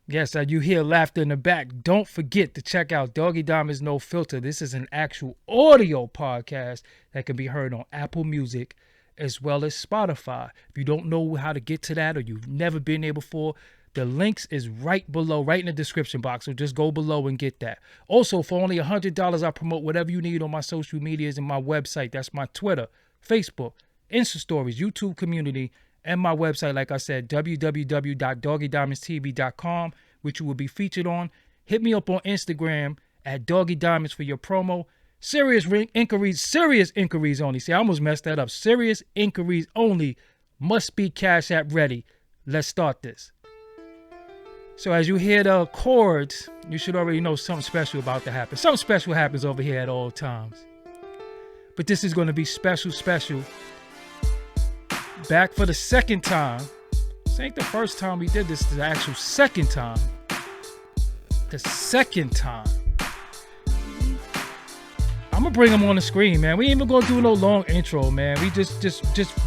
Yes, you hear laughter in the back. Don't forget to check out Doggy Diamonds No Filter. This is an actual audio podcast that can be heard on Apple Music as well as Spotify. If you don't know how to get to that or you've never been there before, the links is right below, right in the description box. So just go below and get that. Also, for only $100, I promote whatever you need on my social medias and my website. That's my Twitter, Facebook, Insta Stories, YouTube community, and my website, like I said, www.doggydiamondstv.com, which you will be featured on. Hit me up on Instagram at Doggy Diamonds for your promo. Serious inquiries only. See, I almost messed that up. Serious inquiries only. Must be Cash App ready. Let's start this. So as you hear the chords, you should already know something special about to happen. Something special happens over here at all times. But this is going to be special. Back for the second time. This ain't the first time we did this. This is the actual second time. The second time. I'm gonna bring him on the screen, man. We ain't even gonna do no long intro, man. We just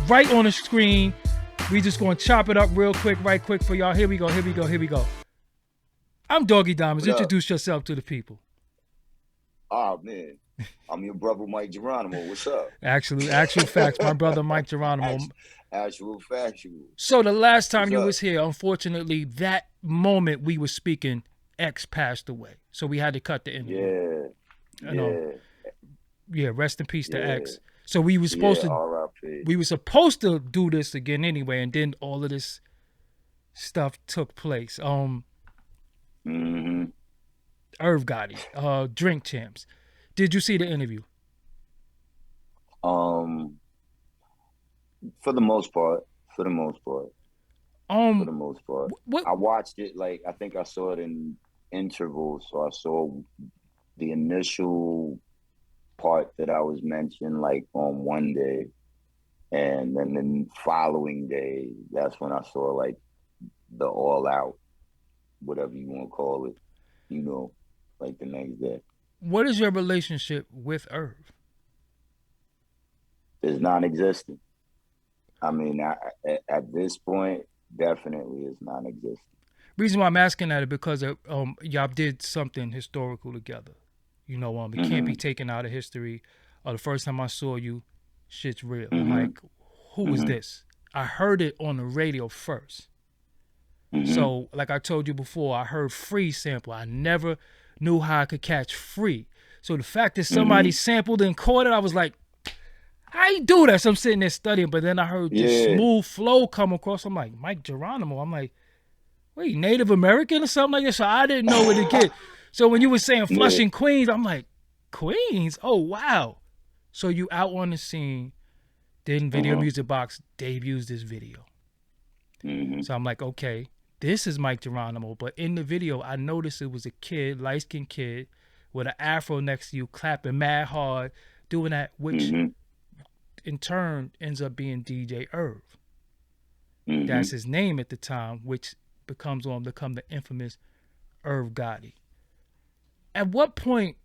right on the screen. We just gonna chop it up real quick, right quick for y'all. Here we go. I'm Doggy Diamonds. Introduce yourself to the people. Oh man, I'm your brother Mike Geronimo. What's up? Actual facts. My brother Mike Geronimo. Actual factual. So the last time you was here, unfortunately, that moment we were speaking, X passed away. So we had to cut the interview. Yeah, rest in peace to X. So we were supposed to do this again anyway, and then all of this stuff took place. Irv Gotti, Drink Champs. Did you see the interview? For the most part. I watched it, like, I think I saw it in intervals. So I saw the initial part that I was mentioned, like, on one day, and then the following day, that's when I saw, like, the all out, whatever you want to call it, like the next day. What is your relationship with Irv? It's non-existent. I mean, at this point, definitely it's non-existent. Reason why I'm asking that is because y'all did something historical together. It can't be taken out of history. The first time I saw you, shit's real. Like, who is this? I heard it on the radio first. So, like I told you before, I heard Free sample. I never knew how I could catch Free. So the fact that somebody sampled and caught it, I was like, how you do that? So I'm sitting there studying, but then I heard this smooth flow come across. I'm like, Mike Geronimo. I'm like, wait, Native American or something like that? So I didn't know where to get. So when you were saying Flushing, Queens, I'm like, Queens? Oh, wow. So you out on the scene, then Video Music Box debuts this video. So I'm like, okay, this is Mike Geronimo. But in the video, I noticed it was a kid, light-skinned kid, with an afro next to you, clapping mad hard, doing that, which in turn ends up being DJ Irv. That's his name at the time, which become the infamous Irv Gotti. At what point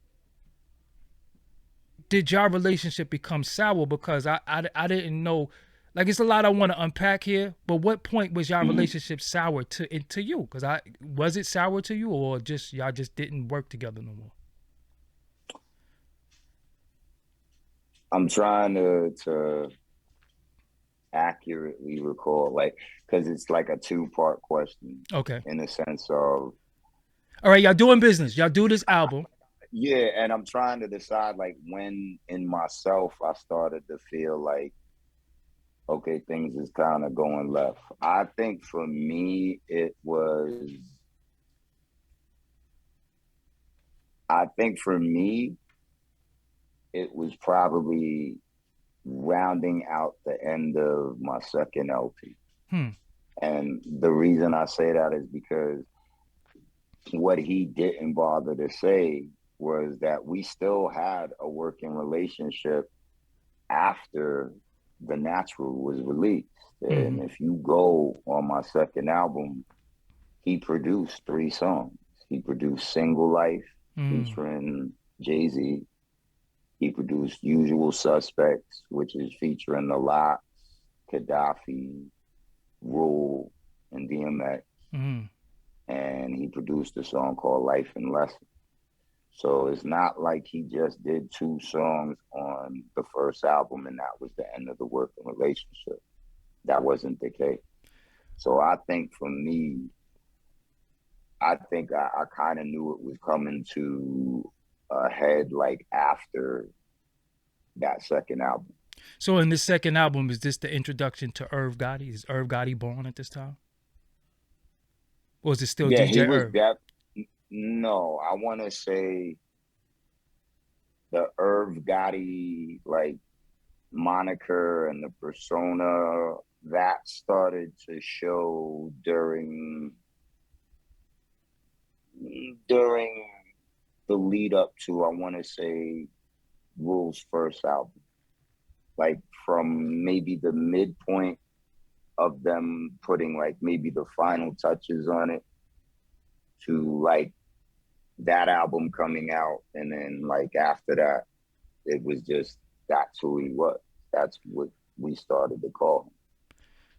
did your relationship become sour? Because I didn't know. Like, it's a lot I want to unpack here, but what point was your relationship sour to you? Because was it sour to you, or just y'all just didn't work together no more? I'm trying to accurately recall, like, because it's like a two-part question. Okay. In the sense of, all right, y'all doing business. Y'all do this album. Yeah, and I'm trying to decide, like, when in myself I started to feel like, okay, things is kind of going left. I think for me, it was probably rounding out the end of my second LP. And the reason I say that is because what he didn't bother to say was that we still had a working relationship after The Natural was released. And if you go on my second album, he produced 3 songs. He produced Single Life, featuring Jay-Z. He produced Usual Suspects, which is featuring The Lox, Gaddafi, Rule, and DMX. and he produced a song called Life and Lesson. So it's not like he just did 2 songs on the first album and that was the end of the working relationship. That wasn't the case. So I think for me, I think I kind of knew it was coming to a head like after that second album. So in this second album, is this the introduction to Irv Gotti? Is Irv Gotti born at this time? Or is it still Yeah, he DJ was Irv? that. No, I want to say the Irv Gotti like moniker and the persona that started to show during the lead up to, I want to say, Rule's first album. Like from maybe the midpoint of them putting like maybe the final touches on it to like that album coming out, and then like after that it was just, that's who he was. That's what we started to call him.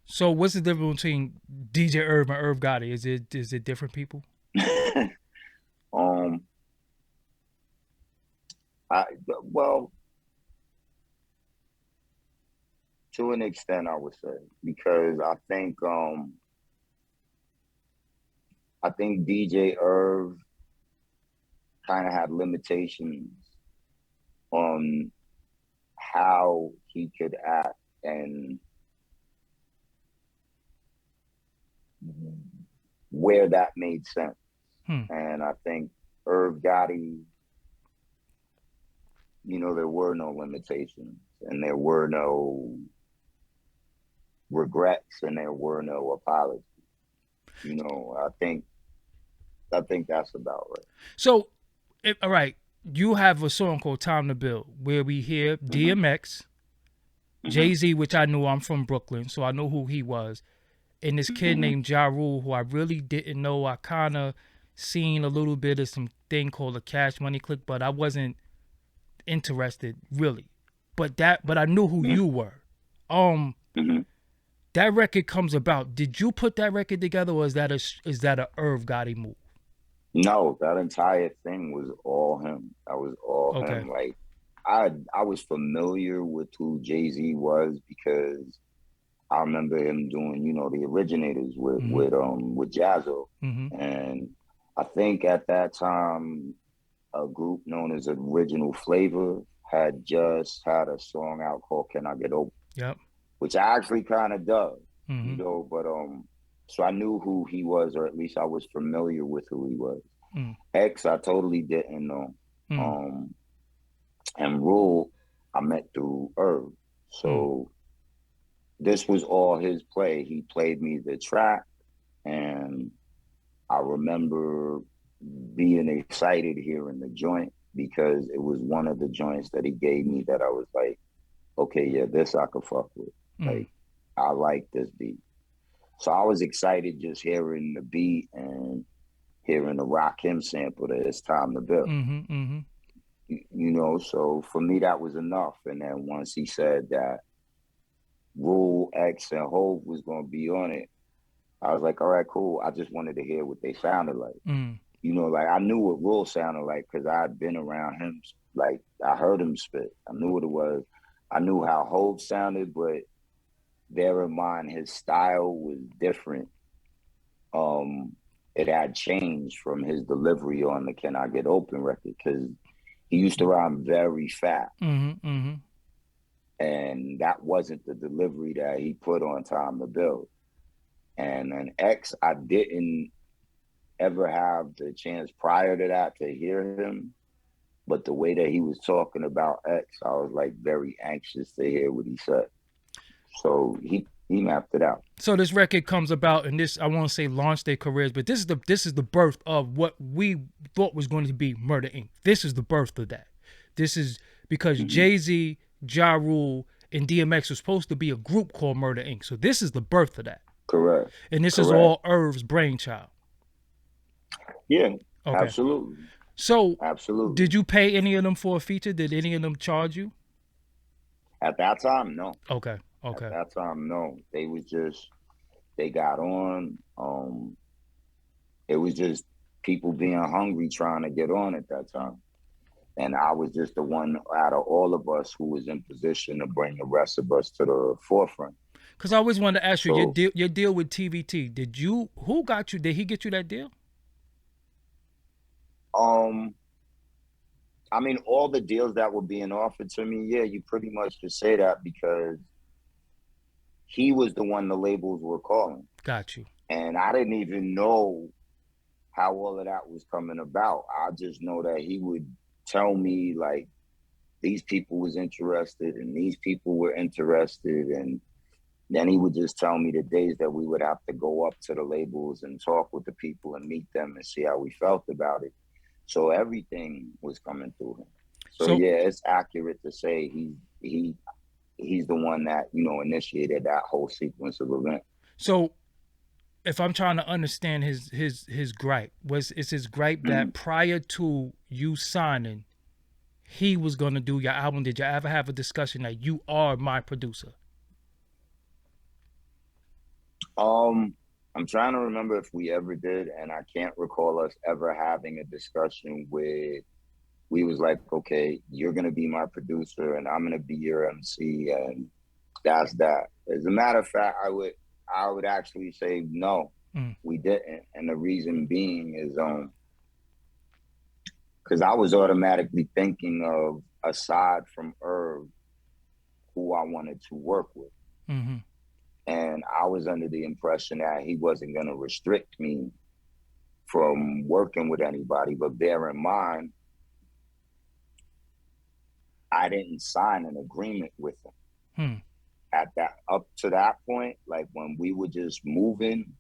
So what's the difference between DJ Irv and Irv Gotti? Is it different people? um I well, to an extent I would say, because I think DJ Irv kind of had limitations on how he could act and where that made sense. And I think Irv Gotti, you know, there were no limitations and there were no regrets and there were no apologies. You know, I think that's about right. So, all right, you have a song called "Time to Build" where we hear DMX, Jay-Z, which I knew. I'm from Brooklyn, so I know who he was, and this kid named Ja Rule, who I really didn't know. I kind of seen a little bit of some thing called a Cash Money Click, but I wasn't interested really. But I knew who you were. That record comes about. Did you put that record together, or is that a Irv Gotti move? No, that entire thing was all him. That was all him. Like I was familiar with who Jay-Z was because I remember him doing, you know, the originators with Jazzo. And I think at that time a group known as Original Flavor had just had a song out called Can I Get Open? Yep. Which I actually kind of dug, you know, but so I knew who he was, or at least I was familiar with who he was. X, I totally didn't know. And Rule, I met through Irv. So this was all his play. He played me the track, and I remember being excited hearing the joint because it was one of the joints that he gave me that I was like, okay, yeah, this I could fuck with. Like, I like this beat. So I was excited just hearing the beat and hearing the Rakim sample that It's Time to Build. You know, so for me, that was enough. And then once he said that Rule, X, and Hove was going to be on it, I was like, all right, cool. I just wanted to hear what they sounded like. You know, like I knew what Rule sounded like because I had been around him. Like I heard him spit. I knew what it was. I knew how Hove sounded, but bear in mind his style was different. It had changed from his delivery on the Can I Get Open record because he used to rhyme very fast. And that wasn't the delivery that he put on Time to Build. And then X, I didn't ever have the chance prior to that to hear him. But the way that he was talking about X, I was like very anxious to hear what he said. So he mapped it out. So this record comes about, and this, I won't say launched their careers, but this is the birth of what we thought was going to be Murder Inc. This is the birth of that. This is because Jay-Z, Ja Rule, and DMX was supposed to be a group called Murder Inc. So this is the birth of that. Correct. And this is all Irv's brainchild. Yeah, okay. Absolutely. So, absolutely. Did you pay any of them for a feature? Did any of them charge you? At that time, no. Okay. At that time, no. They was just, they got on. It was just people being hungry trying to get on at that time. And I was just the one out of all of us who was in position to bring the rest of us to the forefront. Because I always wanted to ask you, So, your deal with TVT, who got you, did he get you that deal? um, I mean, all the deals that were being offered to me, yeah, you pretty much could say that because he was the one the labels were calling. Got you. And I didn't even know how all of that was coming about. I just know that he would tell me like these people was interested and these people were interested, and then he would just tell me the days that we would have to go up to the labels and talk with the people and meet them and see how we felt about it. So everything was coming through him. So So yeah, it's accurate to say he's the one that, you know, initiated that whole sequence of events. so if I'm trying to understand his gripe, is his gripe that prior to you signing, he was gonna do your album? Did you ever have a discussion that you are my producer? I'm trying to remember if we ever did, and I can't recall us ever having a discussion where we was like, okay, you're gonna be my producer and I'm gonna be your MC, and that's that. As a matter of fact, I would actually say no, we didn't, and the reason being is because I was automatically thinking of, aside from Irv, who I wanted to work with. Mm-hmm. And I was under the impression that he wasn't going to restrict me from working with anybody. But bear in mind, I didn't sign an agreement with him. At that, up to that point, like when we were just moving,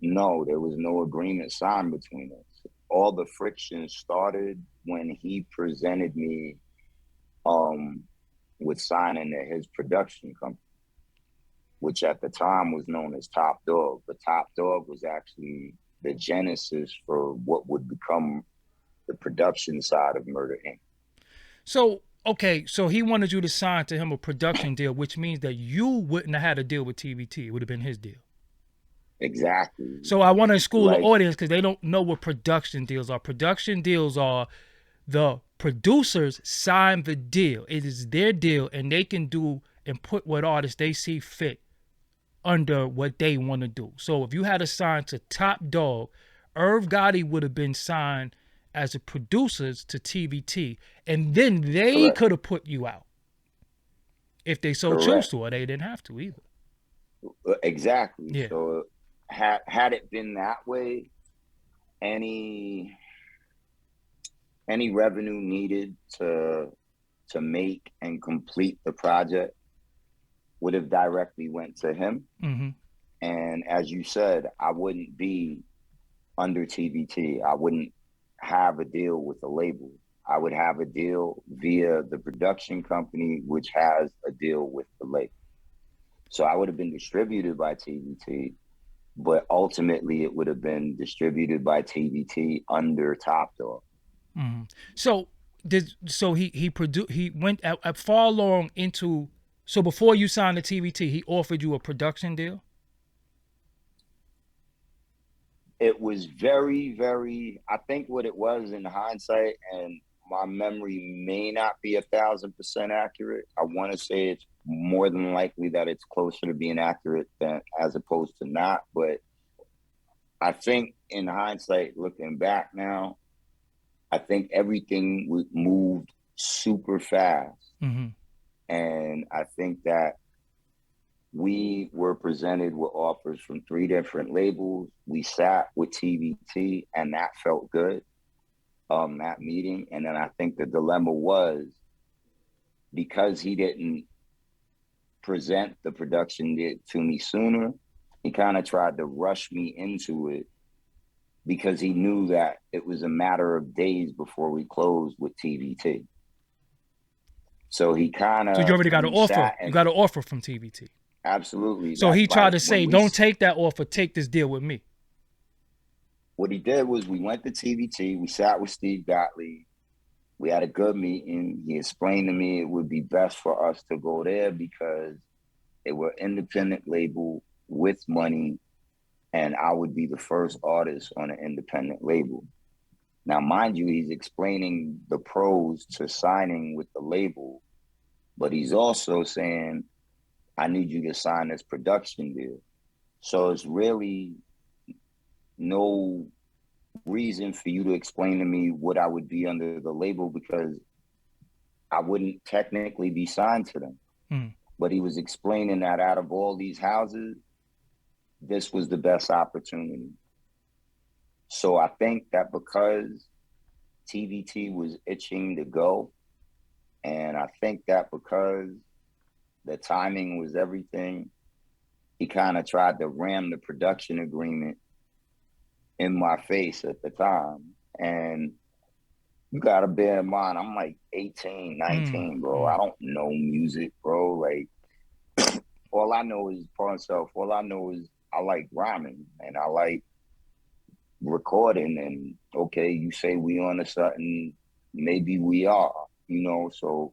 no, there was no agreement signed between us. All the friction started when he presented me with signing to his production company, which at the time was known as Top Dog. But Top Dog was actually the genesis for what would become the production side of Murder Inc. So, okay, so he wanted you to sign to him a production deal, which means that you wouldn't have had a deal with TVT. It would have been his deal. Exactly. So I want to school the audience because they don't know what production deals are. Production deals are the producers sign the deal. It is their deal, and they can do and put what artists they see fit under what they want to do. So if you had a sign to Top Dog, Irv Gotti would have been signed as a producers to TVT, and then they could have put you out if they so choose to, or they didn't have to either. Exactly. Yeah. So had it been that way, any revenue needed to make and complete the project would have directly went to him. Mm-hmm. And as you said, I wouldn't be under TVT. I wouldn't have a deal with the label. I would have a deal via the production company, which has a deal with the label. So I would have been distributed by TVT, but ultimately it would have been distributed by TVT under Top Dog. Mm-hmm. So he went at far along into. So before you signed the TVT, he offered you a production deal? It was very, very, I think what it was in hindsight, and my memory may not be 1,000% accurate. I want to say it's more than likely that it's closer to being accurate than as opposed to not. But I think in hindsight, looking back now, I think everything moved super fast. Mm-hmm. And I think that we were presented with offers from 3 different labels. We sat with TVT, and that felt good, that meeting. And then I think the dilemma was, because he didn't present the production to me sooner, he kind of tried to rush me into it because he knew that it was a matter of days before we closed with TVT. So he kind of... So you already got an offer. You got an offer from TVT. Absolutely. So he tried to say, don't take that offer, take this deal with me. What he did was we went to TVT, we sat with Steve Gottlieb, we had a good meeting. He explained to me it would be best for us to go there because they were independent label with money, and I would be the first artist on an independent label. Now, mind you, he's explaining the pros to signing with the label, but he's also saying, I need you to sign this production deal. So it's really no reason for you to explain to me what I would be under the label, because I wouldn't technically be signed to them. But he was explaining that out of all these houses, this was the best opportunity. So I think that because TVT was itching to go, and I think that because the timing was everything, he kind of tried to ram the production agreement in my face at the time. And you got to bear in mind, I'm like 18, 19, bro. I don't know music, bro. Like, all I know is for myself. All I know is I like rhyming and I like recording. And okay, you say we on a certain, maybe we are, you know. So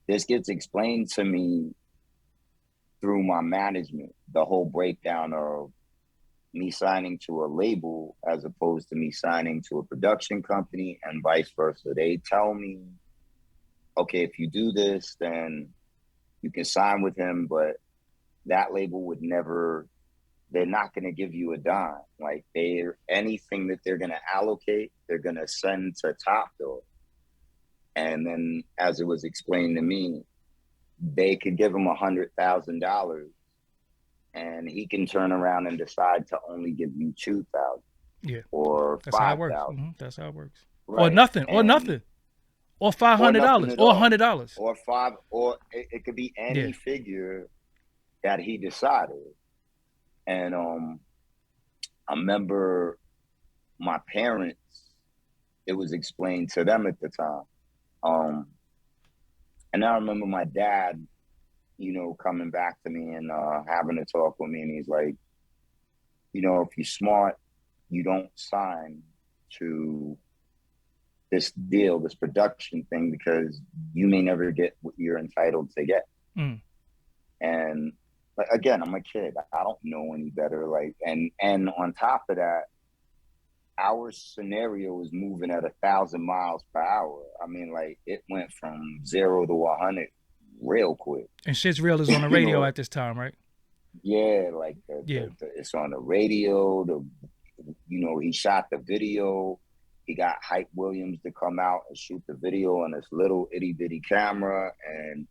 this gets explained to me through my management, the whole breakdown of me signing to a label as opposed to me signing to a production company, and vice versa. They tell me, okay, if you do this, then you can sign with him, but that label would never, they're not going to give you a dime. Like, anything that they're going to allocate, they're going to send to Top Dog. And then, as it was explained to me, they could give him $100,000 and he can turn around and decide to only give you 2,000. Yeah. Or that's 5,000. How it works. That's how it works. Right. Or nothing. Or $500. Or $100. Or five, or it could be any figure that he decided. And I remember my parents, it was explained to them at the time. And I remember my dad, you know, coming back to me and having a talk with me, and he's like, you know, if you're smart, you don't sign to this deal, this production thing, because you may never get what you're entitled to get. And again, I'm a kid. I don't know any better. Like, and on top of that, our scenario is moving at 1,000 miles per hour. I mean, like, it went from 0 to 100 real quick. And Shit's Real is on the radio at this time, right? Yeah, like it's on the radio. You know, he shot the video. He got Hype Williams to come out and shoot the video on this little itty bitty camera, and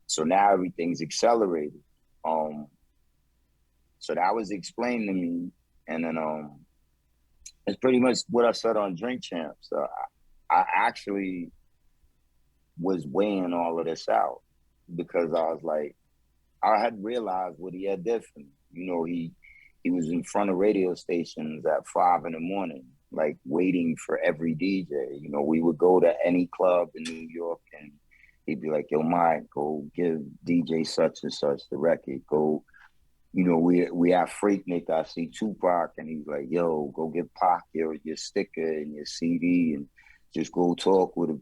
so now everything's accelerated. So that was explained to me, and then it's pretty much what I said on Drink Champs. I actually was weighing all of this out because I was like, I had realized what he had did for me. You know, he was in front of radio stations at 5 a.m, like waiting for every DJ. You know, we would go to any club in New York and he'd be like, yo, Mike, go give DJ such and such the record. Go, you know, we have Freaknik. I see Tupac, and he's like, yo, go get Pac your sticker and your CD and just go talk with him.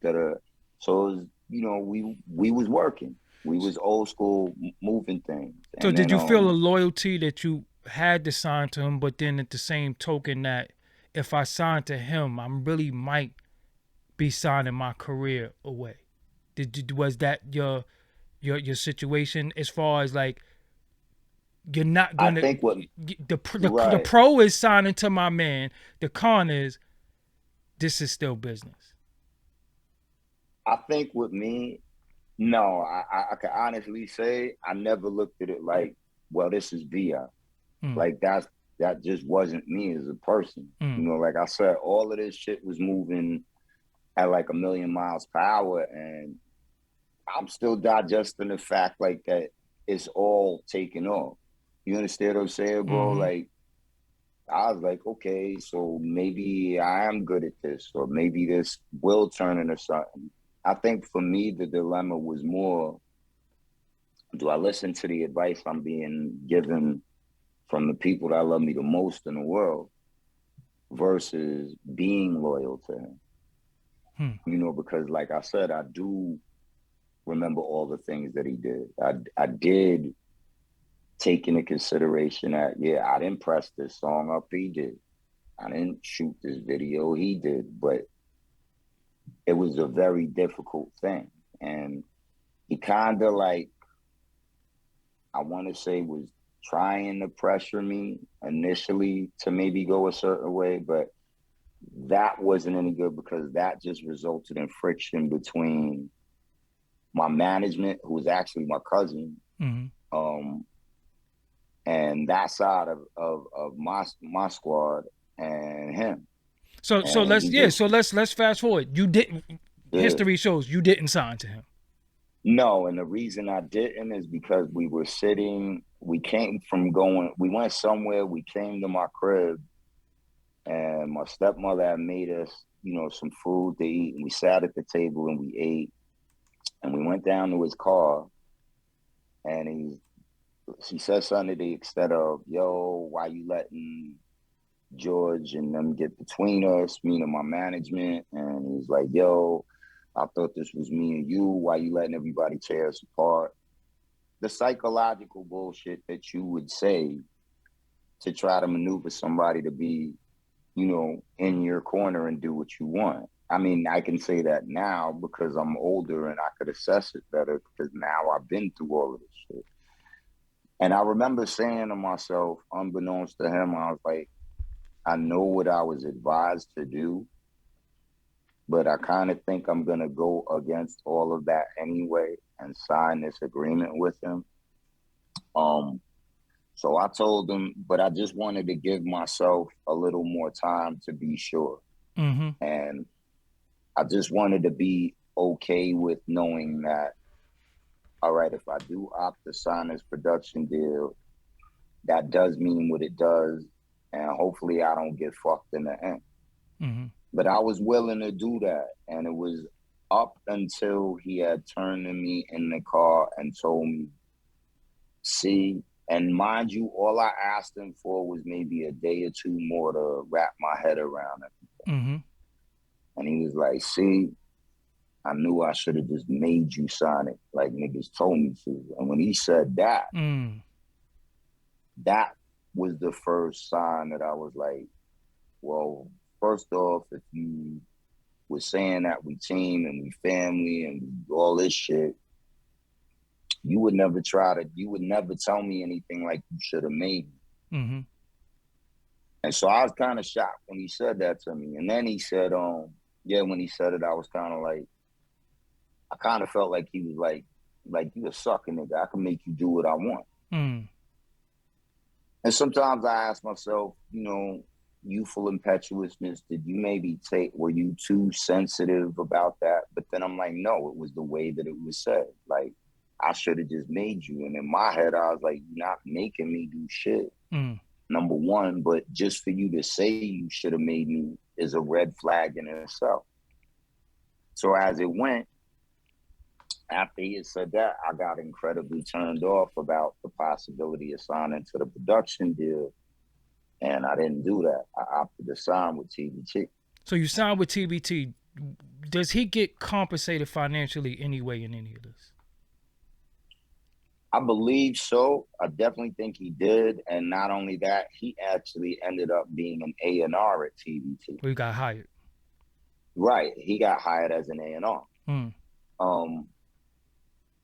So it was, you know, we was working. We was old school moving things. So did you feel a loyalty that you had to sign to him, but then at the same token that if I sign to him, I really might be signing my career away? Was that your situation as far as like you're not gonna? I think the pro is signing to my man. The con is this is still business. I think with me, no, I can honestly say I never looked at it like, well, this is VI. Like that just wasn't me as a person. You know, like I said, all of this shit was moving at like 1,000,000 miles per hour, and I'm still digesting the fact like that it's all taken off. You understand what I'm saying, bro? Like, I was like, okay, so maybe I am good at this, or maybe this will turn into something. I think for me, the dilemma was more, do I listen to the advice I'm being given from the people that love me the most in the world versus being loyal to him? You know, because like I said, I do remember all the things that he did. I did take into consideration that, yeah, I didn't press this song up, he did. I didn't shoot this video, he did. But it was a very difficult thing. And he kind of like, I want to say, was trying to pressure me initially to maybe go a certain way, but that wasn't any good because that just resulted in friction between my management, who was actually my cousin, and that side of my squad and him. So let's fast forward. You didn't. Yeah. History shows you didn't sign to him. No, and the reason I didn't is because we were sitting. We went somewhere. We came to my crib, and my stepmother had made us, some food to eat, and we sat at the table and we ate, and we went down to his car, and she said something to the extent of, "Yo, why you letting George and them get between us, me and my management?" And he's like, "Yo, I thought this was me and you. Why you letting everybody tear us apart?" The psychological bullshit that you would say to try to maneuver somebody to be, in your corner and do what you want. I mean, I can say that now because I'm older and I could assess it better because now I've been through all of this shit. And I remember saying to myself, unbeknownst to him, I was like, I know what I was advised to do, but I kind of think I'm going to go against all of that anyway and sign this agreement with him. So I told him, but I just wanted to give myself a little more time to be sure. And I just wanted to be okay with knowing that, all right, if I do opt to sign this production deal, that does mean what it does. And hopefully I don't get fucked in the end. But I was willing to do that. And it was up until he had turned to me in the car and told me, see, and mind you, all I asked him for was maybe a day or two more to wrap my head around it. And he was like, see, I knew I should have just made you sign it like niggas told me to. And when he said that, that was the first sign that I was like, well, first off, if you were saying that we team and we family and all this shit, you would never tell me anything like you should have made me. And so I was kind of shocked when he said that to me. And then he said, when he said it, I was kind of like, I kind of felt like he was like you a sucker nigga. I can make you do what I want. And sometimes I ask myself, youthful impetuousness, were you too sensitive about that? But then I'm like, no, it was the way that it was said. Like, I should have just made you. And in my head, I was like, you're not making me do shit. Number one, but just for you to say you should have made me is a red flag in itself. So as it went, after he had said that, I got incredibly turned off about the possibility of signing to the production deal. And I didn't do that. I opted to sign with TBT. So you signed with TBT. Does he get compensated financially anyway in any of this? I believe so. I definitely think he did. And not only that, he actually ended up being an A&R at TBT. Well, he got hired. Right. He got hired as an A&R.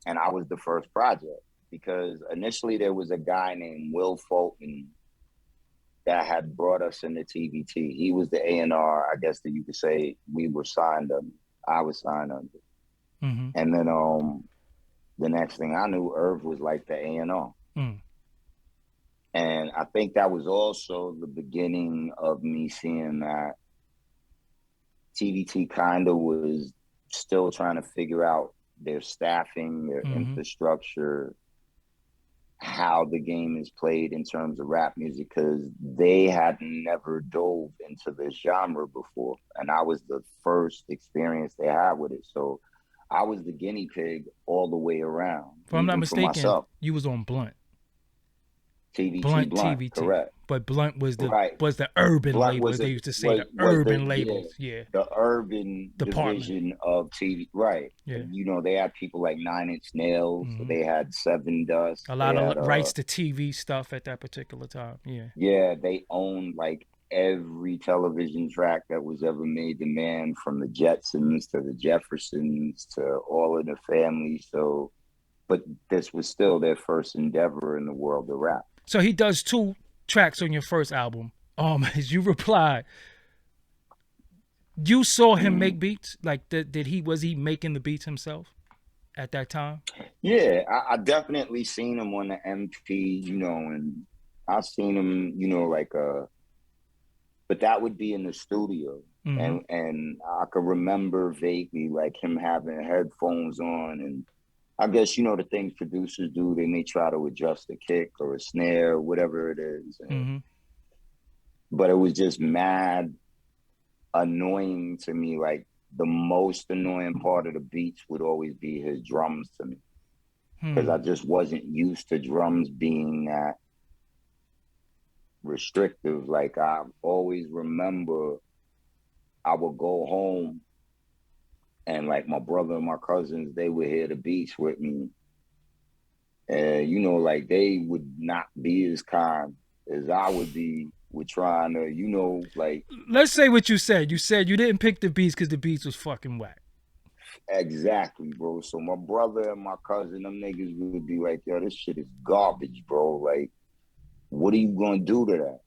And I was the first project because initially there was a guy named Will Fulton that had brought us into TBT. He was the A&R, I guess that you could say we were signed under. I was signed under. And then the next thing I knew, Irv was like the A&R. And I think that was also the beginning of me seeing that TBT kind of was still trying to figure out their staffing, their infrastructure, how the game is played in terms of rap music, because they had never dove into this genre before. And I was the first experience they had with it. So I was the guinea pig all the way around. If I'm not mistaken, you was on Blunt. TBT Blunt, TBT. correct. but Blunt was the right. urban Blunt label, as was they a used to say, the the urban labels. Yeah, the urban department. division of TV. Right. Yeah. You know, they had people like 9 Inch Nails. Mm-hmm. They had Seven Dust. A They lot of had rights to TV stuff at that particular time. Yeah. yeah, they owned like every television track that was ever made. The Man from the Jetsons to the Jeffersons to All in the Family. So, but this was still their first endeavor in the world of rap. So he does 2 tracks on your first album. As you replied, you saw him make beats. Like, was he making the beats himself at that time? Yeah, I definitely seen him on the MP, you know, and I seen him, you know, like but that would be in the studio. Mm-hmm. And I could remember vaguely like him having headphones on, and I guess you know the things producers do, they may try to adjust a kick or a snare or whatever it is. Mm-hmm. But it was just mad annoying to me. Like the most annoying part of the beats would always be his drums to me. Because I just wasn't used to drums being that restrictive. Like I always remember I would go home and like my brother and my cousins, they would hear the beats with me. And you know, like they would not be as kind as I would be with trying to, you know, like. Let's say what you said. You said you didn't pick the beats because the beats was fucking whack. Exactly, bro. So my brother and my cousin, them niggas would be like, yo, this shit is garbage, bro. Like, what are you gonna do to that?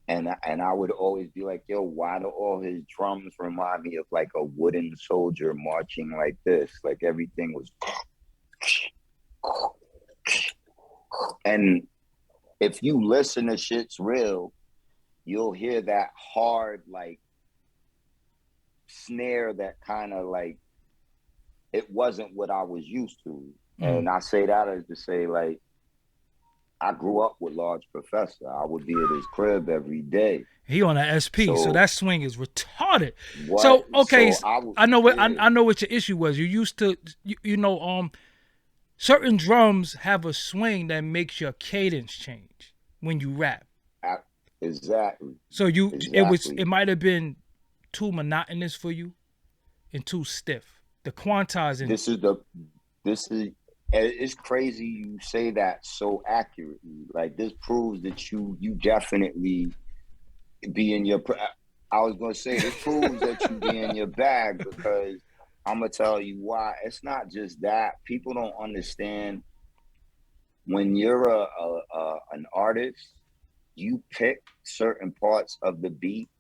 And I would always be like, yo, why do all his drums remind me of like a wooden soldier marching like this? Like everything was. And if you listen to Shit's Real, you'll hear that hard like snare that kind of like, it wasn't what I was used to. And I say that as to say, like, I grew up with Large Professor. I would be at his crib every day. He on a SP, so that swing is retarded. What? So okay, so I know what I know what your issue was. You used to, you know, certain drums have a swing that makes your cadence change when you rap. Exactly. So it might have been too monotonous for you and too stiff. The quantizing. It's crazy you say that so accurately. Like this proves that you definitely be in your. I was gonna say this proves that you be in your bag, because I'm gonna tell you why. It's not just that. People don't understand when you're an artist, you pick certain parts of the beat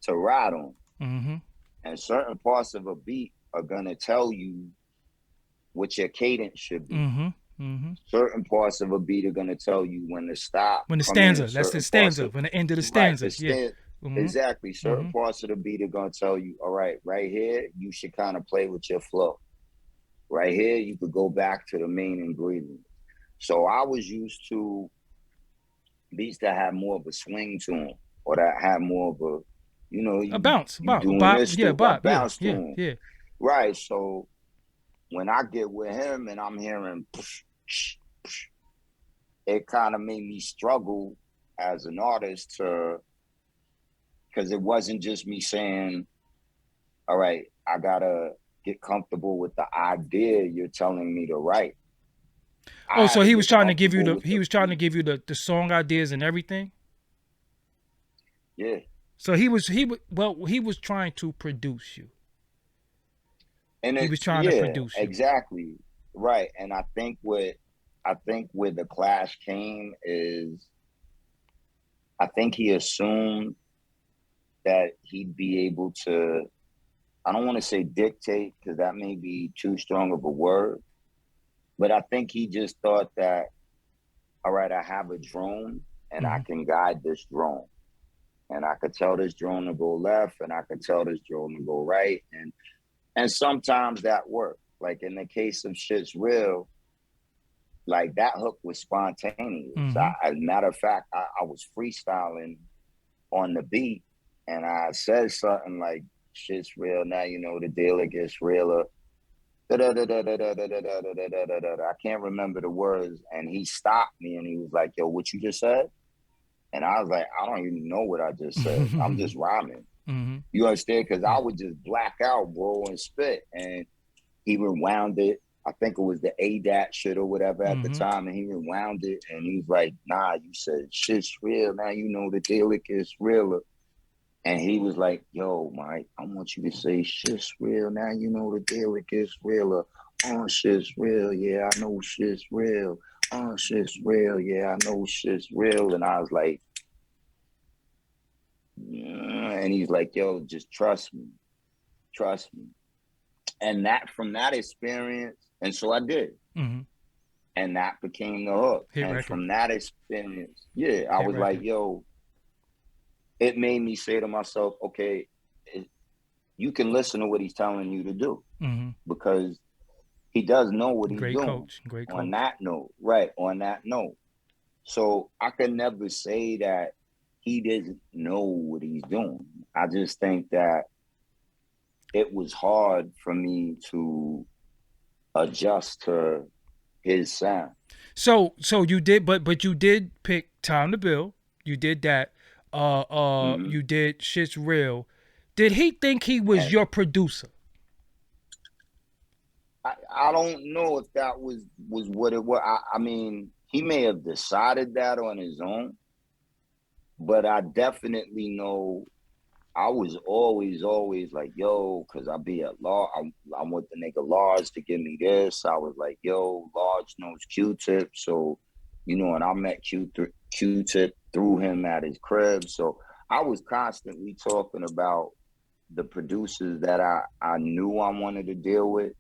to ride on, and certain parts of a beat are gonna tell you what your cadence should be. Certain parts of a beat are going to tell you when to stop. When the stanza, that's the stanza, when the end of the stanza. Right, exactly. Certain parts of the beat are going to tell you, all right, right here, you should kind of play with your flow. Right here, you could go back to the main ingredient. So I was used to beats that had more of a swing to them, or that had more of a, you know, a bounce, bounce to them. Yeah. Right, so when I get with him and I'm hearing, it kind of made me struggle as an artist because it wasn't just me saying, all right, I gotta get comfortable with the idea you're telling me to write. Oh, so he was trying to give you the song ideas and everything? Yeah. So he was trying to produce you. And he was trying to produce you. Exactly. Right. And I think where the clash came is, I think he assumed that he'd be able to, I don't want to say dictate, because that may be too strong of a word, but I think he just thought that, all right, I have a drone and I can guide this drone. And I could tell this drone to go left and I could tell this drone to go right. And sometimes that worked. Like in the case of Shit's Real, like that hook was spontaneous. As a matter of fact, I was freestyling on the beat and I said something like, shit's real, now you know the deal, it gets realer. I can't remember the words. And he stopped me and he was like, yo, what you just said? And I was like, I don't even know what I just said. I'm just rhyming. Mm-hmm. You understand? Because I would just black out, bro, and spit. And he rewound it. I think it was the ADAT shit or whatever at the time. And he rewound it. And he was like, nah, you said shit's real. Now you know the deal is realer. And he was like, yo, Mike, I want you to say shit's real. Now you know the deal is realer. Oh, shit's real. Yeah, I know shit's real. Oh, shit's real. Yeah, I know shit's real. And I was like, and he's like, yo, just trust me. Trust me. And that from that experience, and so I did. Mm-hmm. And that became the hook. Hit and record. From that experience, yeah, I was like, yo, it made me say to myself, okay, you can listen to what he's telling you to do, because he does know what he's Great doing. Coach. Great coach. On that note, right, on that note. So I could never say that he didn't know what he's doing. I just think that it was hard for me to adjust to his sound. So you did, but you did pick Time to Build. You did that. You did Shit's Real. Did he think he was your producer? I don't know if that was what it was. I mean, he may have decided that on his own, but I definitely know I was always like, yo, because I be at law. I want the nigga Large to give me this. I was like, yo, Large knows Q-Tip. So, you know, and I met Q-Tip through him at his crib. So I was constantly talking about the producers that I knew I wanted to deal with,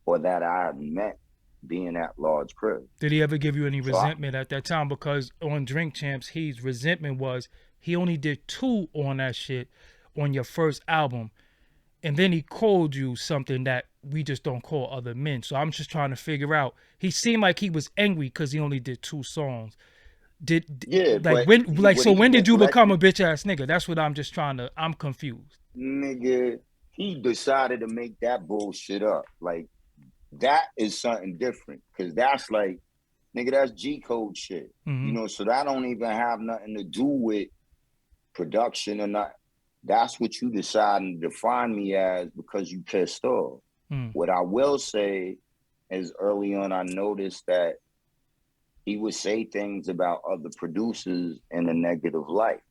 or that I had met being at Large crib. Did he ever give you any resentment at that time? Because on Drink Champs, his resentment was he only did 2 on that shit on your first album. And then he called you something that we just don't call other men. So I'm just trying to figure out. He seemed like he was angry because he only did 2 songs. When did you become a bitch ass nigga? That's what I'm just trying to. I'm confused. Nigga, he decided to make that bullshit up. Like, that is something different, because that's like, nigga, that's G code shit. You know, so that don't even have nothing to do with production or not. That's what you decided to define me as because you pissed off. What I will say is, early on, I noticed that he would say things about other producers in a negative light.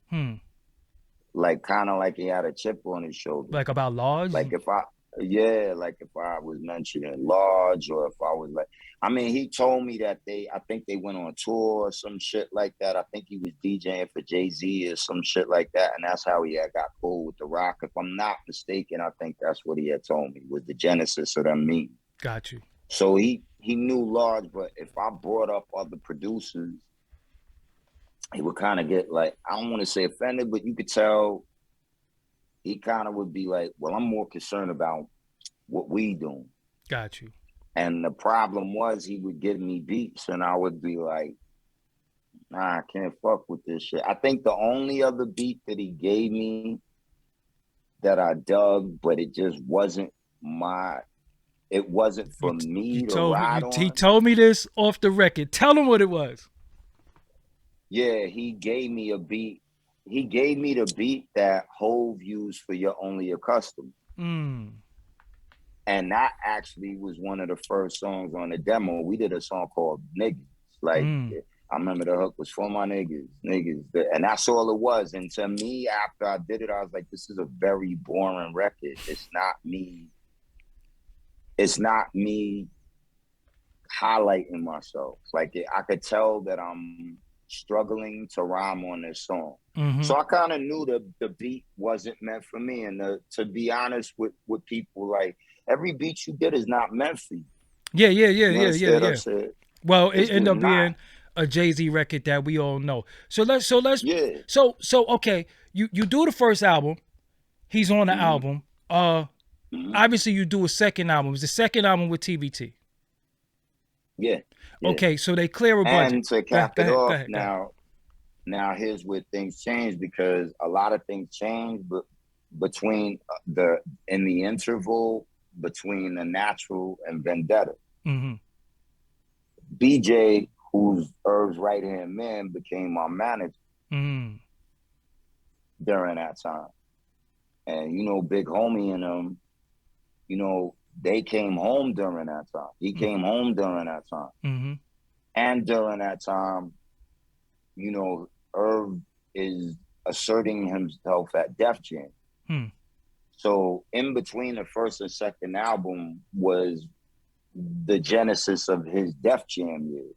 Like, kind of like he had a chip on his shoulder. Like about Large? Like if I was mentioning Large, or if I was like, I mean, he told me that I think they went on tour or some shit like that. I think he was DJing for Jay-Z or some shit like that. And that's how he had got cool with The Rock. If I'm not mistaken, I think that's what he had told me was the genesis of them meetings. Got you. So he knew Large, but if I brought up other producers, he would kind of get like, I don't want to say offended, but you could tell he kind of would be like, well, I'm more concerned about what we doing. Got you. And the problem was, he would give me beats and I would be like, nah, I can't fuck with this shit. I think the only other beat that he gave me that I dug, but it just wasn't for me to ride on. He told me this off the record. Tell him what it was. Yeah, he gave me a beat. He gave me the beat that Hove used for You're Only a Customer. And that actually was one of the first songs on the demo. We did a song called Niggas. Like, I remember the hook was for my niggas. And that's all it was. And to me, after I did it, I was like, this is a very boring record. It's not me highlighting myself. Like, I could tell that I'm struggling to rhyme on this song. So I kind of knew the beat wasn't meant for me. And to be honest with people, like, every beat you get is not meant for you. Yeah. Well, it ended up being a Jay-Z record that we all know. So okay, you do the first album. He's on the album. Obviously you do a second album. It's the second album with TVT. Yeah. Okay, so they clear a budget. And to cap it off, now here's where things change, because a lot of things change, but in the interval between The Natural and Vendetta. BJ, who's Irv's right-hand man, became my manager. during that time. And, you know, Big Homie and them, you know, they came home during that time. He came home during that time. And during that time, you know, Irv is asserting himself at Def Jam. So in between the first and second album was the genesis of his Def Jam year.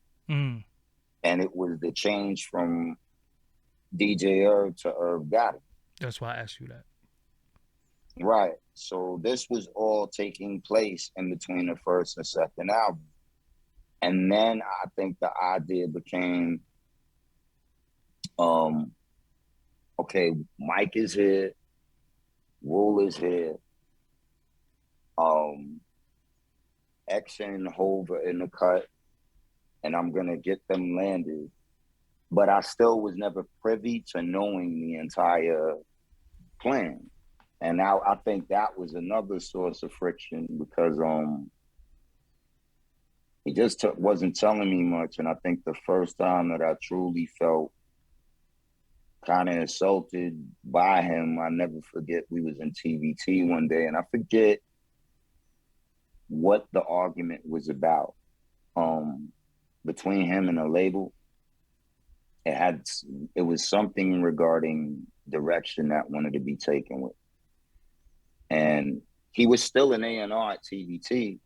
And it was the change from DJ Irv to Irv Gotti. That's why I asked you that. Right. So this was all taking place in between the first and second album. And then I think the idea became, okay, Mike is here, Rule is here, X and Hov in the cut, and I'm gonna get them landed. But I still was never privy to knowing the entire plan. And now I think that was another source of friction because he just wasn't telling me much. And I think the first time that I truly felt kind of insulted by him, I never forget, we was in TVT one day, and I forget what the argument was about between him and the label. It was something regarding direction that wanted to be taken with. And he was still an A&R at TVT,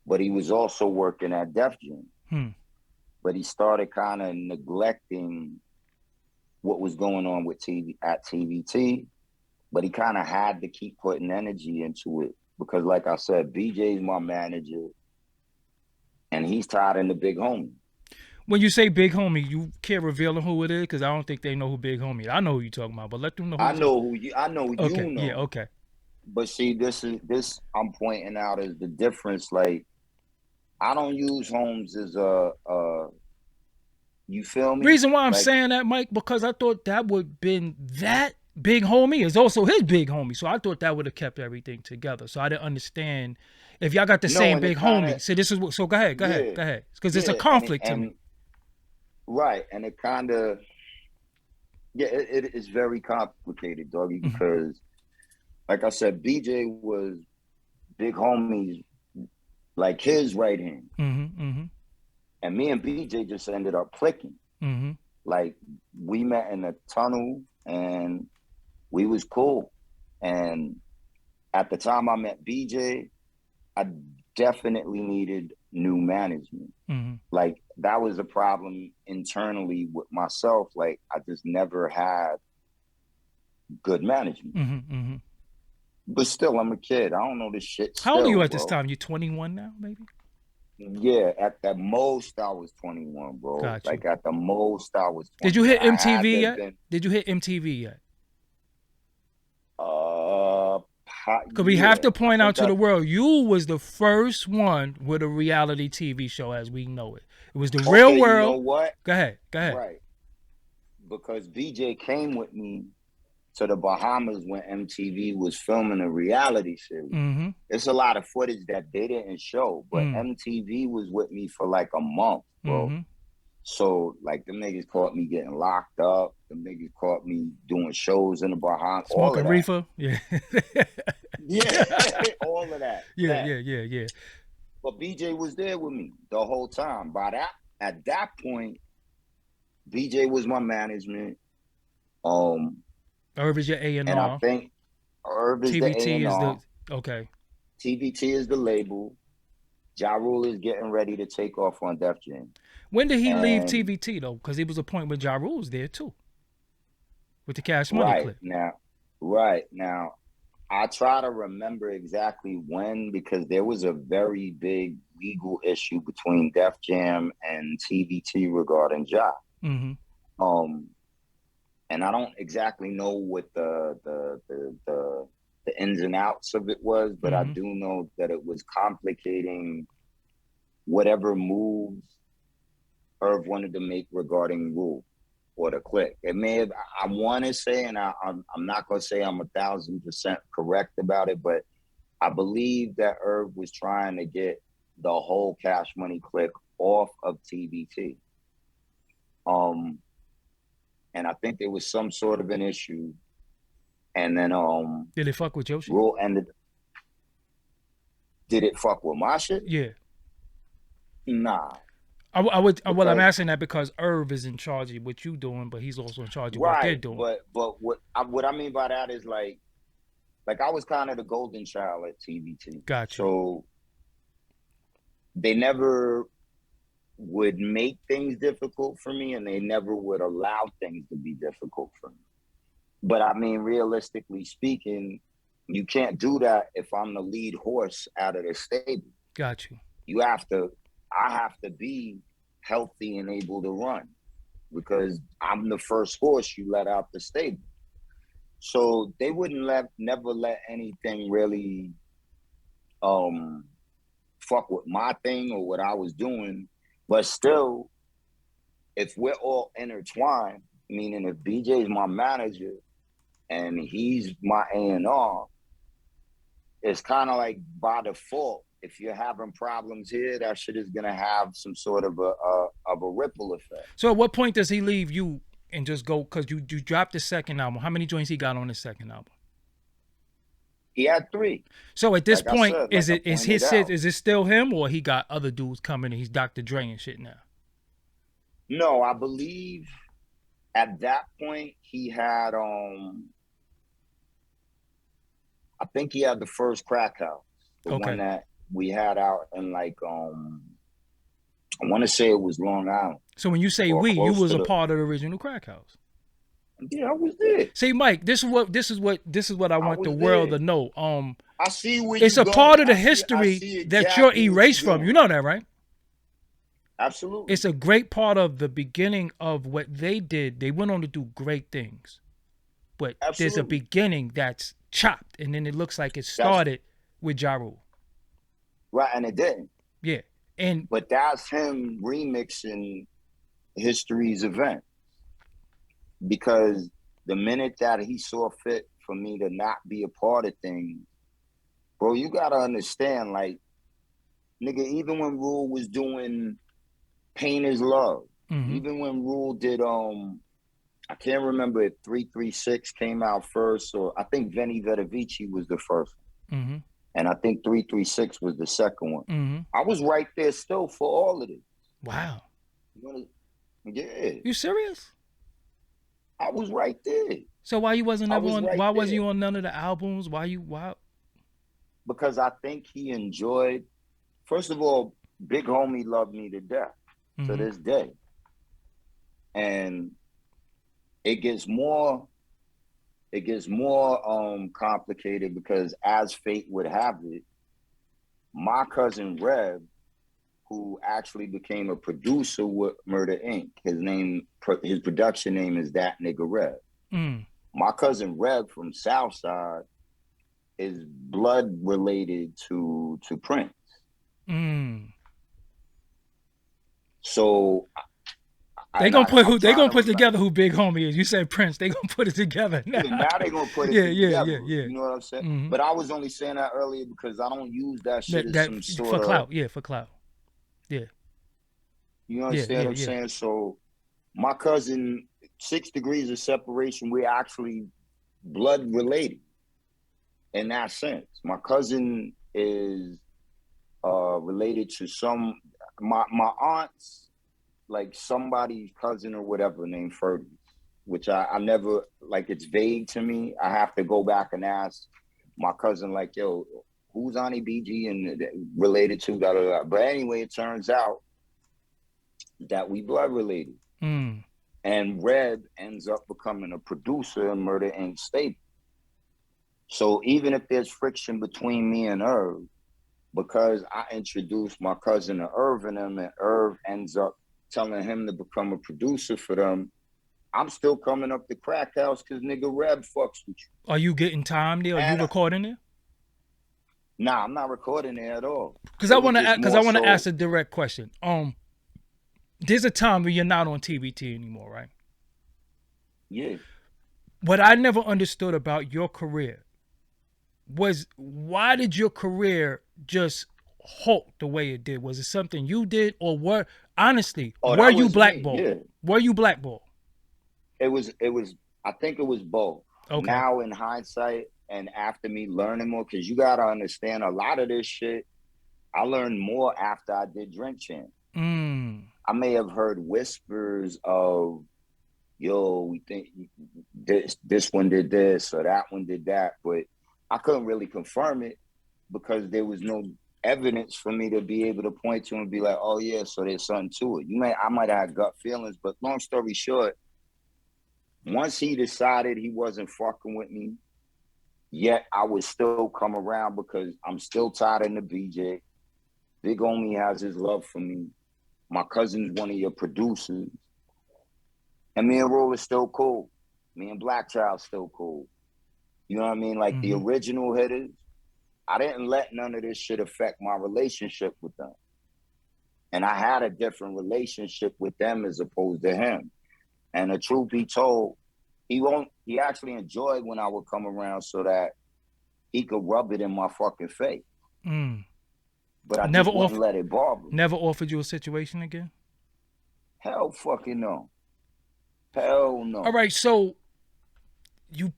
but he was also working at Def Jam. But he started kind of neglecting what was going on with at TVT, but he kind of had to keep putting energy into it because, like I said, BJ's my manager, and he's tied into Big Homie. When you say Big Homie, you can't reveal who it is because I don't think they know who Big Homie is. I know who you're talking about, but let them know who I know you okay. know. Yeah, okay. But see, this I'm pointing out is the difference. Like, I don't use Holmes as you feel me? Reason why I'm saying that, Mike, because I thought that would been that Big Homie is also his big homie. So I thought that would have kept everything together. So I didn't understand if y'all got the same big homie. So this is what. So go ahead, because it's a conflict to me. Right, and it kind of, it is very complicated, doggy, because, like I said, BJ was Big Homie's, like his right hand. And me and BJ just ended up clicking. Like, we met in a tunnel and we was cool. And at the time I met BJ, I definitely needed new management. Like, that was a problem internally with myself. Like, I just never had good management. But still, I'm a kid. I don't know this shit. How old are you at this time? You're 21 now, maybe? Yeah, at the most I was 21, bro. Got you. Like, at the most I was 21. Did you hit MTV yet? Did you hit MTV yet? Because we have to point out to the world, you was the first one with a reality TV show as we know it. It was the real world. You know what? Go ahead. Right. Because BJ came with me to the Bahamas when MTV was filming a reality series. It's a lot of footage that they didn't show, but MTV was with me for like a month, bro. So, like, them niggas caught me getting locked up. Them niggas caught me doing shows in the Bahamas. Smoking reefer? Yeah. Yeah, all of that. Yeah. But BJ was there with me the whole time. At that point, BJ was my management. Irv is your A&R. And I think Irv is TVT the A&R. is the okay. TVT is the label. Ja Rule is getting ready to take off on Def Jam. When did he leave TVT though? Because it was a point where Ja Rule was there too, with the Cash Money clip. Right now, I try to remember exactly when, because there was a very big legal issue between Def Jam and TVT regarding Ja. And I don't exactly know what the ins and outs of it was, but I do know that it was complicating whatever moves Irv wanted to make regarding Rule or the click. It may have, I want to say, and I'm not going to say I'm 1,000% correct about it, but I believe that Irv was trying to get the whole Cash Money click off of TVT. and I think there was some sort of an issue. And then Did it fuck with your shit? Rule ended. Did it fuck with my shit? Yeah. Nah. I would. Well, I'm Because asking that because Irv is in charge of what you doing, but he's also in charge of what they're right, doing. but what I mean by that is like I was kind of the golden child at TBT. Gotcha. So they never would make things difficult for me, and they never would allow things to be difficult for me. But I mean, realistically speaking, you can't do that if I'm the lead horse out of the stable. Got you. I have to be healthy and able to run because I'm the first horse you let out the stable. So they wouldn't never let anything really fuck with my thing or what I was doing. But still, if we're all intertwined, meaning if BJ's my manager and he's my A&R, it's kind of like by default, if you're having problems here, that shit is gonna have some sort of a ripple effect. So at what point does he leave you and just go? Because you dropped the second album. How many joints he got on the second album? He had 3. So at this Like point, said, is like it still him, or he got other dudes coming and he's Dr. Dre and shit now? No, I believe at that point he had I think he had the first Crack House, the one that we had out in like I want to say it was Long Island. So when you say you was a part of the original Crack House. Yeah, I was there. See, Mike, this is what I want the world to know. I see where it's a part of the history that you're erased from. You know that, right? Absolutely. It's a great part of the beginning of what they did. They went on to do great things. But there's a beginning that's chopped, and then it looks like it started with Ja Rule. Right, and it didn't. Yeah. But that's him remixing history's event. Because the minute that he saw fit for me to not be a part of things, bro, you gotta understand, like, nigga, even when Rule was doing Pain is Love, even when Rule did I can't remember if 336 came out first, or I think Veni Vidi Vici was the first one. And I think 336 was the second one. I was right there still for all of it. Wow. Yeah. You serious? I was right there. So why you wasn't ever on? Why wasn't you on none of the albums? Why? Because I think he enjoyed. First of all, Big Homie loved me to death to this day, and it gets more complicated because, as fate would have it, my cousin Rev, who actually became a producer with Murder Inc. His production name is That Nigga Rev. My cousin Rev from Southside is blood related to Prince. So they gonna put together who Big Homie is. You said Prince. They gonna put it together now. Yeah, now they gonna put it together. Yeah. You know what I'm saying? But I was only saying that earlier because I don't use that shit as some sort for clout. Yeah, for clout. Yeah. You understand what I'm saying? So my cousin, 6 degrees of separation, we're actually blood related in that sense. My cousin is related to my aunt's like somebody's cousin or whatever named Fergus, which I never, like, it's vague to me. I have to go back and ask my cousin, like, yo, who's Auntie BG and related to da da da. But anyway, it turns out that we blood related. And Red ends up becoming a producer in Murder Inc. stable. So even if there's friction between me and Irv, because I introduced my cousin to Irv and him, and Irv ends up telling him to become a producer for them, I'm still coming up the Crack House because nigga Reb fucks with you. Are you getting time there? Are you recording there? Nah, I'm not recording there at all. Because I want to ask a direct question. There's a time when you're not on TBT anymore, right? Yeah. What I never understood about your career was, why did your career just halt the way it did? Was it something you did, or were you blackballed? Yeah. Were you blackballed? I think it was both. Okay. Now in hindsight and after me learning more, because you gotta understand a lot of this shit, I learned more after I did Drink Champs. I may have heard whispers of, yo, we think this one did this or that one did that, but I couldn't really confirm it because there was no evidence for me to be able to point to and be like, oh yeah, so there's something to it. I might have had gut feelings, but long story short, once he decided he wasn't fucking with me, yet I would still come around because I'm still tied in the BJ. Big Homie has his love for me. My cousin's one of your producers. And me and Roll is still cool. Me and Black Child's still cool. You know what I mean? Like the original hitters, I didn't let none of this shit affect my relationship with them. And I had a different relationship with them as opposed to him. And the truth be told, he actually enjoyed when I would come around so that he could rub it in my fucking face. But I just wouldn't let it bother me. Never offered you a situation again? Hell fucking no. Hell no. All right, so you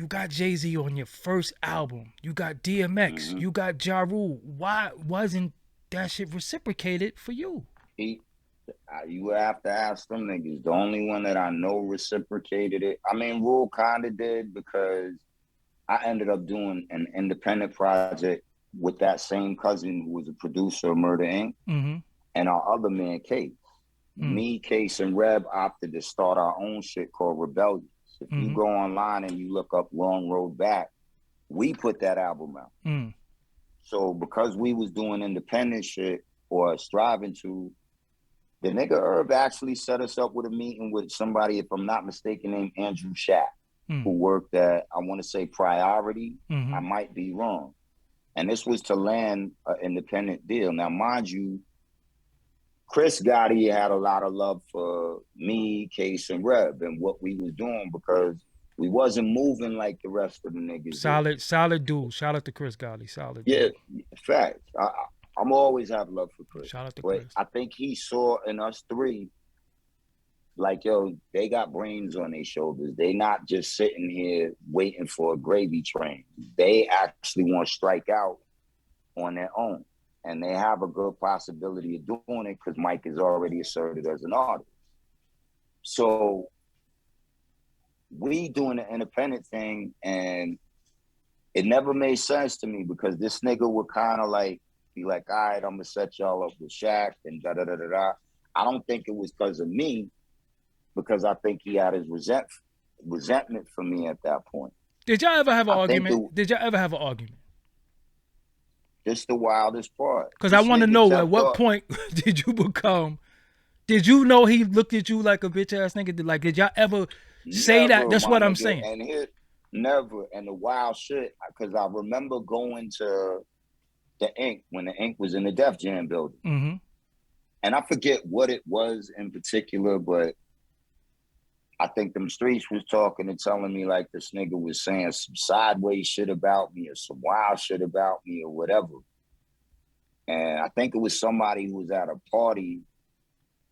got Jay-Z on your first album. You got DMX. You got Ja Rule. Why wasn't that shit reciprocated for you? You have to ask them niggas. The only one that I know reciprocated it. I mean, Rule kind of did because I ended up doing an independent project with that same cousin who was a producer of Murder Inc. And our other man, Case. Me, Case, and Reb opted to start our own shit called Rebellious. If you go online and you look up Long Road Back, we put that album out. So because we was doing independent shit or striving to, the nigga Irv actually set us up with a meeting with somebody, if I'm not mistaken, named Andrew Shack, who worked at, I want to say Priority. I might be wrong. And this was to land an independent deal. Now, mind you, Chris Gotti had a lot of love for me, Case, and Reb and what we was doing because we wasn't moving like the rest of the niggas. Solid dude. Shout out to Chris Gotti. Solid dude. Yeah, facts. I'm always have love for Chris. Shout out to Chris. I think he saw in us three, like, yo, they got brains on their shoulders. They not just sitting here waiting for a gravy train. They actually want to strike out on their own. And they have a good possibility of doing it because Mike is already asserted as an artist. So we doing the independent thing, and it never made sense to me because this nigga would kind of like be like, all right, I'm gonna set y'all up with Shaq and da-da-da-da-da. I don't think it was because of me, because I think he had his resentment for me at that point. Did y'all ever have an argument? Did y'all ever have an argument? This the wildest part. Because I want to know at what point did you become, did you know he looked at you like a bitch ass nigga? Like, did y'all ever say that? That's what I'm saying. And here, never. And the wild shit, because I remember going to the Ink when the Ink was in the Def Jam building. And I forget what it was in particular, but I think them streets was talking and telling me like this nigga was saying some sideways shit about me or some wild shit about me or whatever. And I think it was somebody who was at a party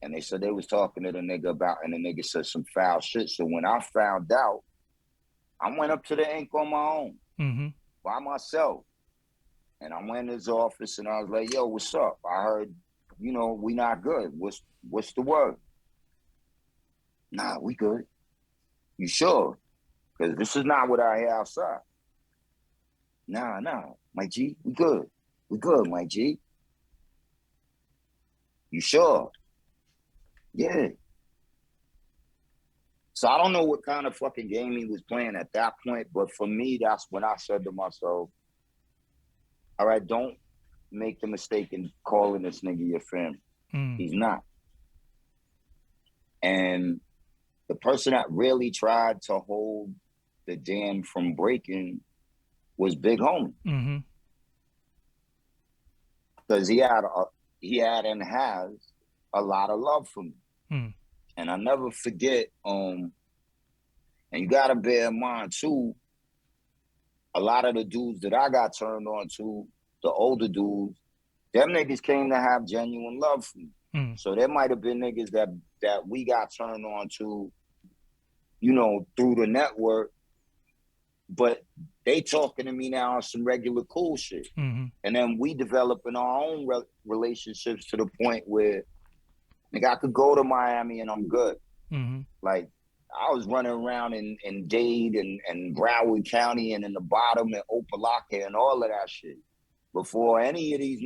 and they said they was talking to the nigga about, and the nigga said some foul shit. So when I found out, I went up to the Ink on my own, by myself. And I went in his office and I was like, yo, what's up? I heard, you know, we not good. What's the word? Nah, we good. You sure? Because this is not what I hear outside. Nah, my G, we good. We good, my G. You sure? Yeah. So I don't know what kind of fucking game he was playing at that point, but for me, that's when I said to myself, all right, don't make the mistake in calling this nigga your family. He's not. And the person that really tried to hold the dam from breaking was Big Homie. Because he had and has a lot of love for me. And I never forget, and you gotta bear in mind too, a lot of the dudes that I got turned on to, the older dudes, them niggas came to have genuine love for me. So there might have been niggas that we got turned on to, through the network, but they talking to me now on some regular cool shit. And then we developing our own relationships to the point where, nigga, I could go to Miami and I'm good. Like, I was running around in Dade and Broward County and in the bottom and Opelika and all of that shit before any of these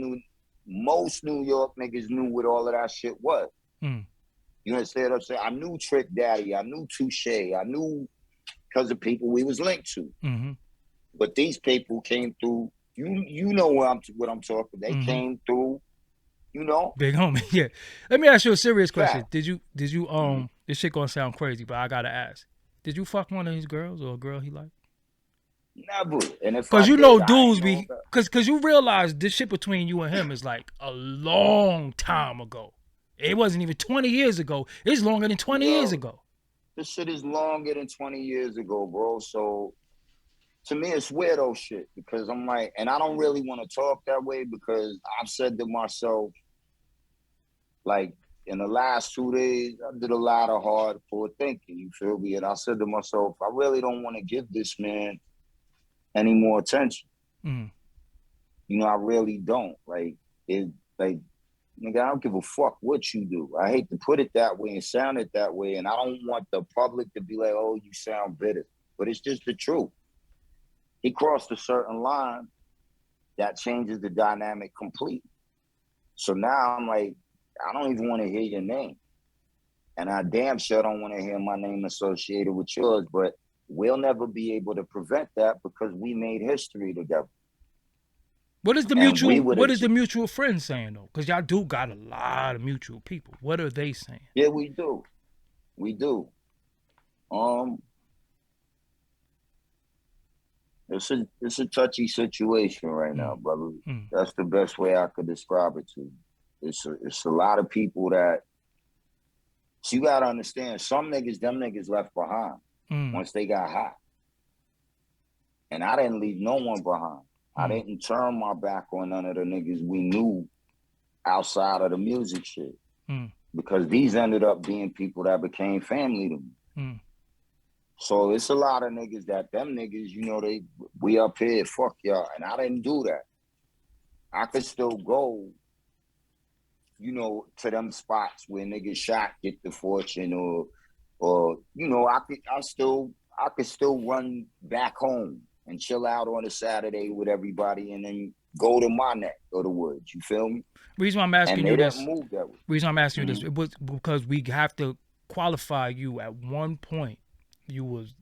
most New York niggas knew what all of that shit was. You understand what I'm saying? I knew Trick Daddy, I knew Touche, I knew because of people we was linked to. But these people came through. You know what I'm talking. They came through. Big homie. Yeah. Let me ask you a serious question. Did you this shit gonna sound crazy, but I gotta ask. Did you fuck one of these girls or a girl he liked? Never. And if Cause I you did, know dudes be cause you realize this shit between you and him is like a long time ago. It wasn't even 20 years ago. It's longer than 20 years ago. This shit is longer than 20 years ago, bro. So to me, it's weirdo shit because I'm like, and I don't really want to talk that way because I've said to myself, like, in the last 2 days, I did a lot of hardcore thinking, you feel me? And I said to myself, I really don't want to give this man any more attention. I really don't. Like, nigga, I don't give a fuck what you do. I hate to put it that way and sound it that way, and I don't want the public to be like, oh, you sound bitter. But it's just the truth. He crossed a certain line that changes the dynamic completely. So now I'm like, I don't even want to hear your name. And I damn sure don't want to hear my name associated with yours, but we'll never be able to prevent that because we made history together. What is the mutual friend saying though? Because y'all do got a lot of mutual people. What are they saying? Yeah, we do. It's a touchy situation right now, brother. That's the best way I could describe it to you. It's a lot of people that, so you gotta understand, them niggas left behind once they got hot. And I didn't leave no one behind. I didn't turn my back on none of the niggas we knew outside of the music shit. Because these ended up being people that became family to me. So it's a lot of niggas them niggas, we up here, fuck y'all. And I didn't do that. I could still go, to them spots where niggas shot get the fortune or I could still run back home and chill out on a Saturday with everybody and then go to my neck of the woods. You feel me? Reason why I'm asking you this. Reason I'm asking you this, Mm-hmm. it was because we have to qualify you. At one point, you was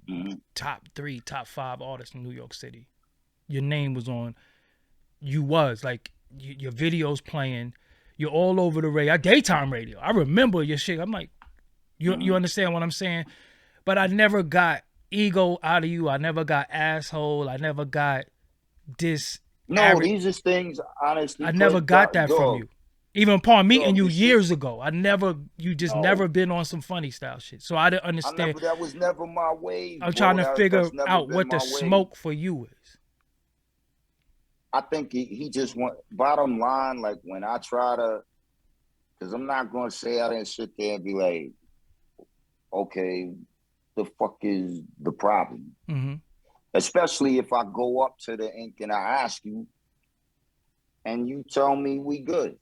top 3, top 5 artists in New York City. Your name was on. You was like your videos playing. You're all over the radio, daytime radio. I remember your shit. I'm like, you understand what I'm saying? But I never got ego out of you. I never got asshole. I never got this. No, these are things, honestly. I never got that from you. Even upon meeting you years ago, you just never been on some funny style shit. So I didn't understand. That was never my way. I'm trying to figure out what the smoke for you is. I think he just bottom line, like when I try to, because I'm not going to say I didn't sit there and be like, okay, the fuck is the problem? Especially if I go up to the ink and I ask you and you tell me we good.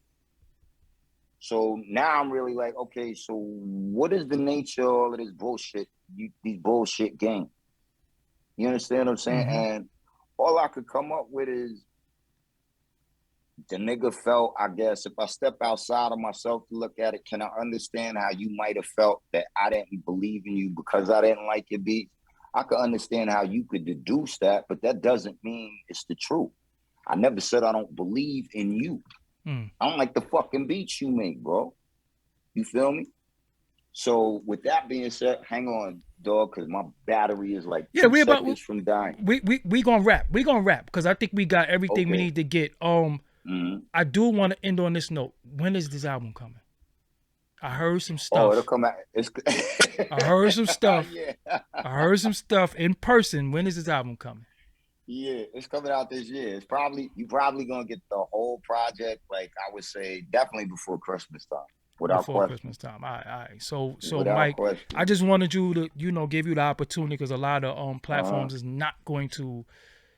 So now I'm really like, okay, so what is the nature of all of this bullshit, these bullshit games? You understand what I'm saying? And all I could come up with is the nigga felt, I guess, if I step outside of myself to look at it, can I understand how you might have felt that I didn't believe in you because I didn't like your beats? I could understand how you could deduce that, but that doesn't mean it's the truth. I never said I don't believe in you. I don't like the fucking beats you make, bro. You feel me? So with that being said, hang on, dog, because my battery is like 2 seconds from dying. We gonna rap. We gonna rap because I think we got everything we need to get. I do want to end on this note. When is this album coming? I heard some stuff. Oh, it'll come out. I heard some stuff. Yeah. I heard some stuff in person. When is this album coming? Yeah, it's coming out this year. You probably gonna get the whole project, like I would say, definitely before Christmas time. Without before question. Christmas time. All right. So Without Mike, question. I just wanted you to, give you the opportunity, because a lot of platforms is not going to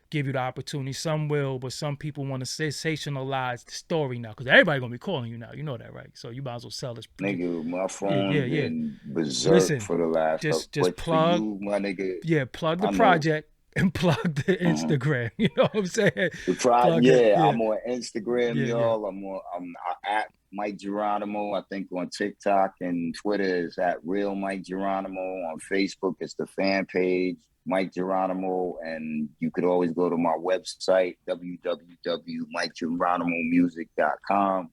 give you the opportunity. Some will, but some people want to sensationalize the story now, because everybody gonna be calling you now. You know that, right? So you might as well sell this. Nigga, my phone getting berserk Listen, for the last just but plug. for you, my nigga. Yeah, plug the I know. project and plug the Instagram. You know what I'm saying? I'm on Instagram, Yeah, y'all. I'm at Mike Geronimo. I think on TikTok and Twitter is at Real Mike Geronimo. On Facebook, it's the fan page, Mike Geronimo. And you could always go to my website, www.mikegeronimomusic.com.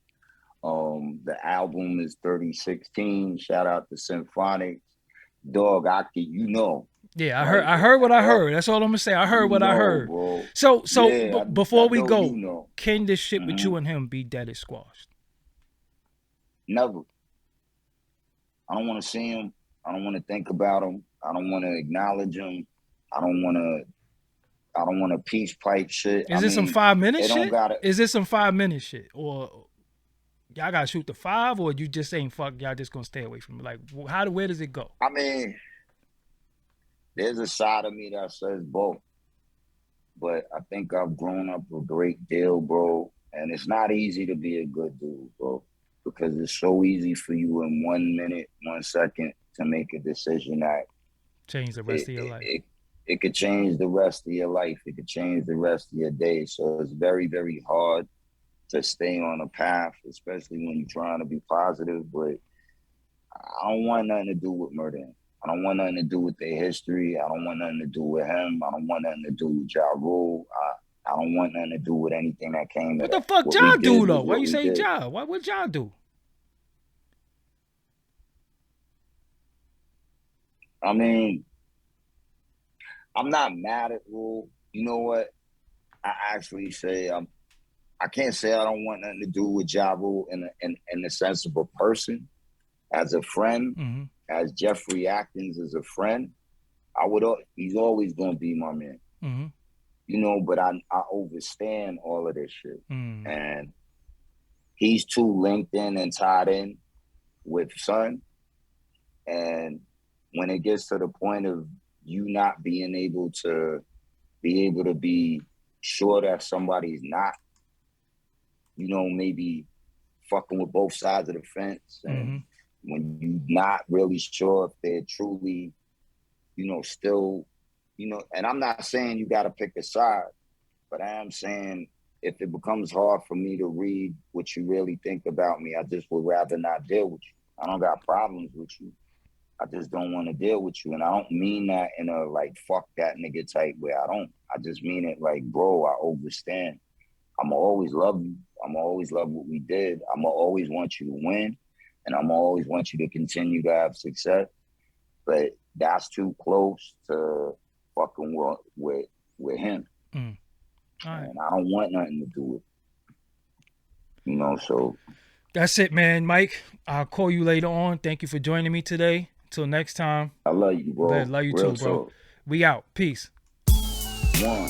The album is 3016. Shout out to Symphonics. Dog, Yeah, I heard what I heard. That's all I'm gonna say. I heard what I heard. Bro. So before we go, know. Can this shit with you and him be dead and squashed? Never. I don't want to see him. I don't want to think about him. I don't want to acknowledge him. I don't want to peace pipe shit. Is this some 5 minute shit? Is this some 5 minute shit? Or y'all gotta shoot the 5, or you just saying fuck, y'all just gonna stay away from it? Like, where does it go? I mean, there's a side of me that says both. But I think I've grown up a great deal, bro. And it's not easy to be a good dude, bro. Because it's so easy for you in 1 minute, 1 second to make a decision that change the rest of your life. It could change the rest of your life. It could change the rest of your day. So it's very, very hard to stay on a path, especially when you're trying to be positive. But I don't want nothing to do with murdering. I don't want nothing to do with their history. I don't want nothing to do with him. I don't want nothing to do with Ja Rule. I don't want nothing to do with anything that came. What the fuck Ja do though? Why you say Ja? What would Ja do? I mean, I'm not mad at Rule. You know what? I actually say I can't say I don't want nothing to do with Ja Rule in the sense of a person, as a friend, as Jeffrey Atkins as a friend. He's always gonna be my man. You know, but I understand all of this shit. And he's too linked in and tied in with Son. And when it gets to the point of you not being able to be sure that somebody's not, you know, maybe fucking with both sides of the fence, and when you're not really sure if they're truly, you know, still, you know, and I'm not saying you got to pick a side, but I am saying if it becomes hard for me to read what you really think about me, I just would rather not deal with you. I don't got problems with you. I just don't want to deal with you. And I don't mean that in a like, fuck that nigga type way. I just mean it like, bro, I understand. I'ma always love you. I'ma always love what we did. I'ma always want you to win. And I'ma always want you to continue to have success. But that's too close to fucking with him. Right. And I don't want nothing to do with it. You know, so. That's it, man. Mike, I'll call you later on. Thank you for joining me today. Until next time. I love you, bro. Love you too, bro. We out. Peace. One.